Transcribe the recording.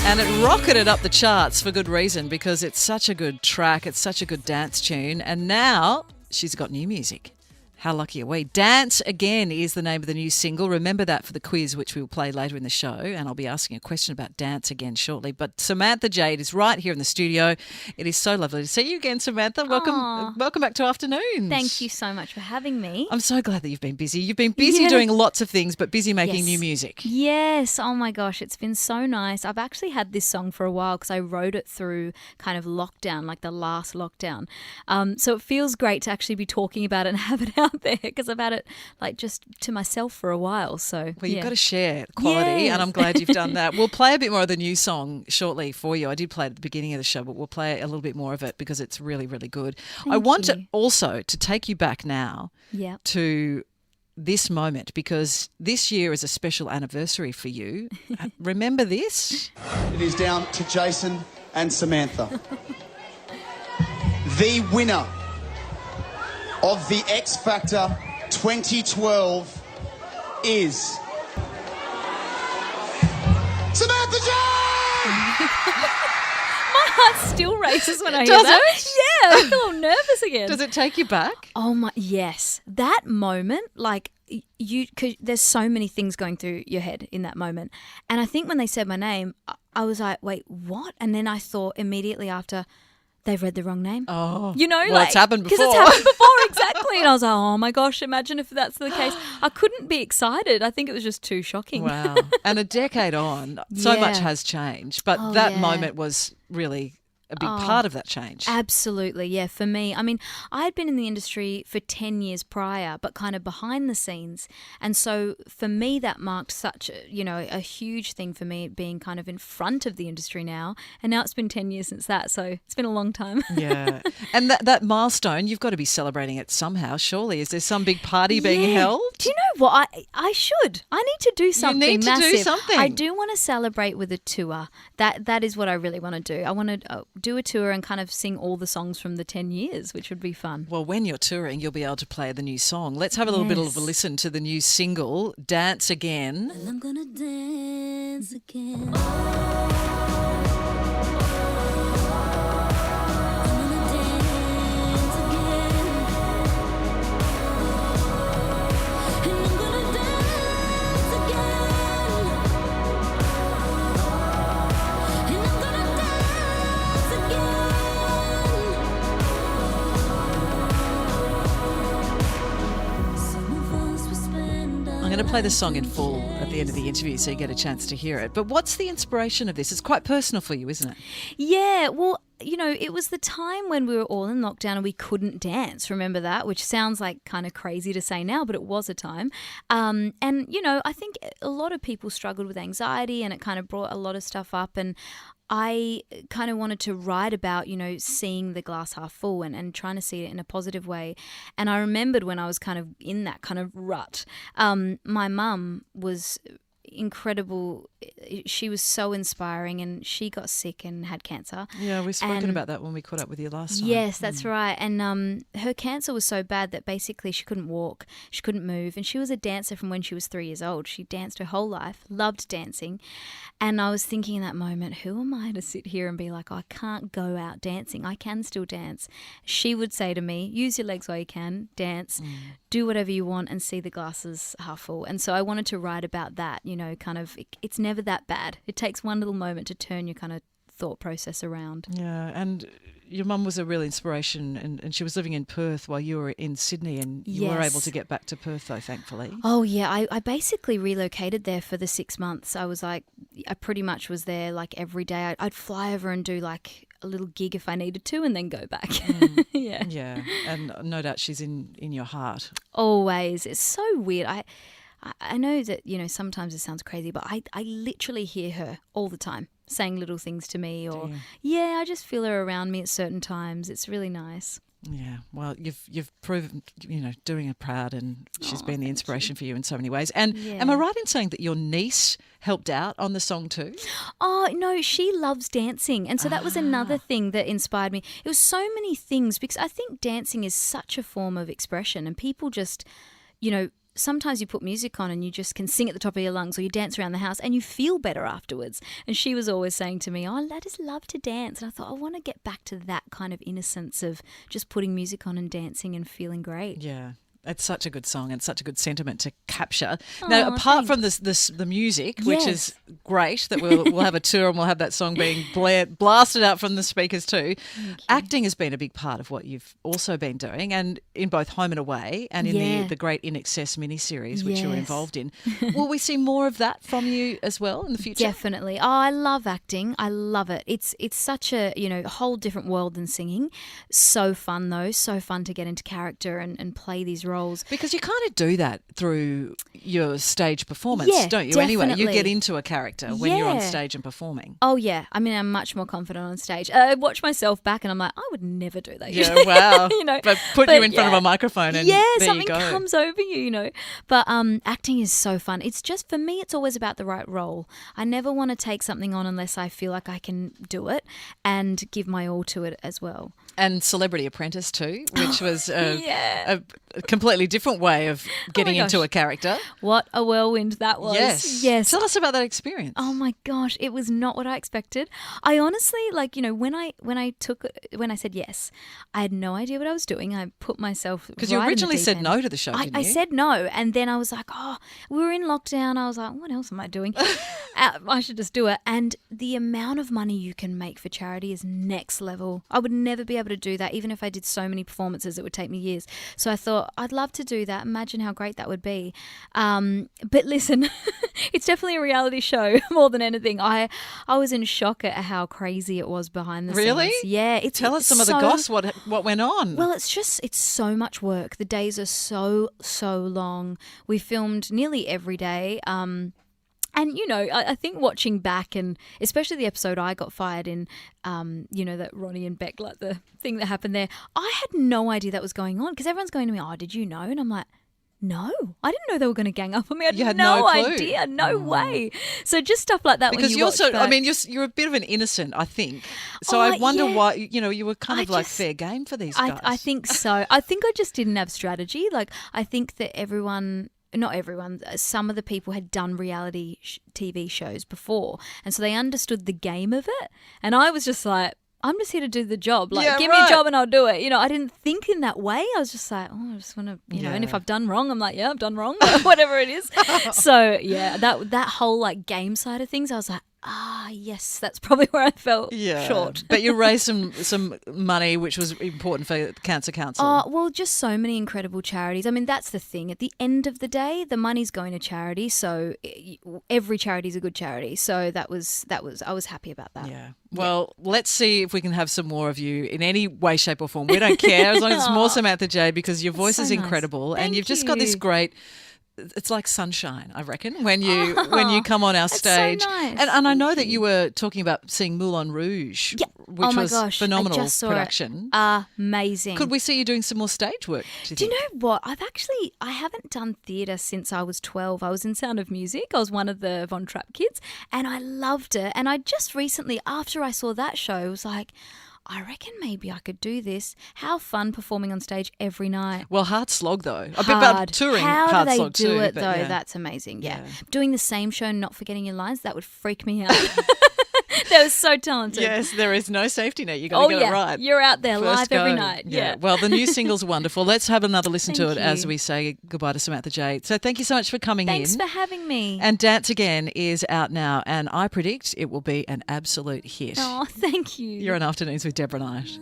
And it rocketed up the charts for good reason, because it's such a good track, it's such a good dance tune, and now she's got new music. How lucky are we? Dance Again is the name of the new single. Remember that for the quiz, which we will play later in the show, and I'll be asking a question about Dance Again shortly. But Samantha Jade is right here in the studio. It is so lovely to see you again, Samantha. Welcome back to Afternoons. Thank you so much for having me. I'm so glad that you've been busy. You've been busy doing lots of things, but busy making new music. Yes. Oh, my gosh. It's been so nice. I've actually had this song for a while because I wrote it through kind of lockdown, like the last lockdown. So it feels great to actually be talking about it and have it out there, because I've had it like just to myself for a while. So you've got to share quality, and I'm glad you've done that. We'll play a bit more of the new song shortly for you. I did play it at the beginning of the show, but we'll play a little bit more of it because it's really, really good. I want to also to take you back now to this moment, because this year is a special anniversary for you. Remember this? It is down to Jason and Samantha. The winner of the X Factor 2012 is Samantha Jade! My heart still races when I hear Does that. it? Yeah, I feel all nervous again. Does it take you back? Oh my, yes. That moment, like there's so many things going through your head in that moment. And I think when they said my name, I was like, wait, what? And then I thought immediately after, they've read the wrong name. Oh, you know, well, it's happened before. Because it's happened before, exactly. And I was like, oh my gosh, imagine if that's the case. I couldn't be excited. I think it was just too shocking. Wow. And a decade on, so much has changed. But that moment was really a big part of that change. Absolutely, yeah, for me. I mean, I had been in the industry for 10 years prior, but kind of behind the scenes. And so for me, that marked such, a huge thing for me, being kind of in front of the industry now. And now it's been 10 years since that, so it's been a long time. Yeah. And that milestone, you've got to be celebrating it somehow, surely. Is there some big party being held? Do you know what? I should. I need to do something massive. You need to do something. I do want to celebrate with a tour. That is what I really want to do. I want to do a tour and kind of sing all the songs from the 10 years, which would be fun. Well, when you're touring, you'll be able to play the new song. Let's have a little bit of a listen to the new single, Dance Again. And I'm gonna dance again. I'm going to play the song in full at the end of the interview so you get a chance to hear it. But what's the inspiration of this? It's quite personal for you, isn't it? Yeah, well, it was the time when we were all in lockdown and we couldn't dance. Remember that? Which sounds like kind of crazy to say now, but it was a time. And, I think a lot of people struggled with anxiety, and it kind of brought a lot of stuff up. And I kind of wanted to write about, seeing the glass half full and trying to see it in a positive way. And I remembered when I was kind of in that kind of rut, my mum was incredible. She was so inspiring, and she got sick and had cancer. Yeah, we've spoken about that when we caught up with you last time. Yes, that's right. And her cancer was so bad that basically she couldn't walk, she couldn't move, and she was a dancer from when she was 3 years old. She danced her whole life, loved dancing. And I was thinking in that moment, who am I to sit here and be like, I can't go out dancing, I can still dance. She would say to me, use your legs while you can, dance, do whatever you want, and see the glasses half full. And so I wanted to write about that, kind of, it's never that bad. It takes one little moment to turn your kind of thought process around. Yeah, and your mum was a real inspiration, and she was living in Perth while you were in Sydney, and you were able to get back to Perth though, thankfully. Oh yeah, I basically relocated there for the 6 months. I was like, I pretty much was there like every day. I'd fly over and do like a little gig if I needed to, and then go back. Yeah, and no doubt she's in your heart. Always. It's so weird. I know that, sometimes it sounds crazy, but I literally hear her all the time saying little things to me, or I just feel her around me at certain times. It's really nice. Yeah, well, you've proven, doing her proud, and she's been the inspiration for you in so many ways. And am I right in saying that your niece helped out on the song too? Oh, no, she loves dancing. And so that was another thing that inspired me. It was so many things, because I think dancing is such a form of expression, and people just, sometimes you put music on and you just can sing at the top of your lungs, or you dance around the house and you feel better afterwards. And she was always saying to me, I just love to dance. And I thought, I want to get back to that kind of innocence of just putting music on and dancing and feeling great. Yeah. It's such a good song and such a good sentiment to capture. Now, apart thanks. from the music, which Yes. is great, that we'll have a tour and we'll have that song being blasted out from the speakers too, acting has been a big part of what you've also been doing, and in both Home and Away and in Yeah. the great In Excess miniseries, which you were Yes. involved in. Will we see more of that from you as well in the future? Definitely. Oh, I love acting. I love it. It's such a, whole different world than singing. So fun though. So fun to get into character and play these roles. Because you kind of do that through your stage performance, Yeah, don't you? Anyway, you definitely. get into a character when you're on Yeah. stage and performing. Oh, yeah. I mean, I'm much more confident on stage. I watch myself back and I'm like, I would never do that. Yeah, wow. But put you in front of a microphone and yeah, there something you go. comes over you. But acting is so fun. It's just, for me, it's always about the right role. I never want to take something on unless I feel like I can do it and give my all to it as well. And Celebrity Apprentice too, which was Yeah. a completely different way of getting into gosh. a character. What a whirlwind that was. Yes. Yes. Tell us about that experience. Oh my gosh, it was not what I expected. I honestly, when I said yes, I had no idea what I was doing. I put myself Because you right in the originally deep said end. no to the show, didn't I you? said no, and then I was like, we were in lockdown. I was like, what else am I doing? I should just do it. And the amount of money you can make for charity is next level. I would never be able to do that, even if I did so many performances. It would take me years. So I thought, I'd love to do that. Imagine how great that would be. But listen, it's definitely a reality show more than anything. I was in shock at how crazy it was behind the Really? scenes. Yeah. Tell us some of the goss, what went on. Well, it's so much work. The days are so long. We filmed nearly every day. And, I think watching back, and especially the episode I got fired in, that Ronnie and Beck, like the thing that happened there, I had no idea that was going on, because everyone's going to me, oh, did you know? And I'm like, no, I didn't know they were going to gang up on me. I You had had no no clue. idea. No way. So just stuff like that. because when you you're watch so, back. you're a bit of an innocent, I think. So Oh, I wonder yeah. why, you were kind I of like just- fair game for these guys. I think so. I think I just didn't have strategy. Like, I think that not everyone, some of the people had done reality TV shows before, and so they understood the game of it. And I was just like, I'm just here to do the job. Like, Yeah, give me right. a job and I'll do it. I didn't think in that way. I was just like, I just want to, and if Yeah. I've done wrong, I'm like, yeah, I've done wrong, whatever it is. So yeah, that whole like game side of things, I was like, yes, that's probably where I felt short. But you raised some money, which was important for Cancer Council. Well, just so many incredible charities. I mean, that's the thing. At the end of the day, the money's going to charity. So every charity is a good charity. So that was I was happy about that. Yeah. Well, let's see if we can have some more of you in any way, shape, or form. We don't care as long as it's more Samantha Jade, because your voice so is nice. incredible, and Thank you've just got this you. great. It's like sunshine, I reckon, when you come on our that's so stage. nice. And I know that you were talking about seeing Moulin Rouge, Yeah. which Oh my was gosh, phenomenal I just saw production. It. Amazing. Could we see you doing some more stage work? Do you know what? I haven't done theatre since I was 12. I was in Sound of Music. I was one of the Von Trapp kids, and I loved it. And I just recently, after I saw that show, was like, I reckon maybe I could do this. How fun performing on stage every night. Well, hard slog though. A bit Hard. about touring. How hard do they slog do too, it but though? yeah. That's amazing. Yeah. Yeah. Doing the same show and not forgetting your lines, that would freak me out. That was so talented. Yes, there is no safety net. You got to get yeah. it right. You're out there First live every go. night. Yeah. Well, the new single's wonderful. Let's have another listen to it Thank as you. we say goodbye to Samantha Jade. So thank you so much for coming Thanks in. for having me. And Dance Again is out now, and I predict it will be an absolute hit. Oh, thank you. You're on Afternoons with Deborah Knight.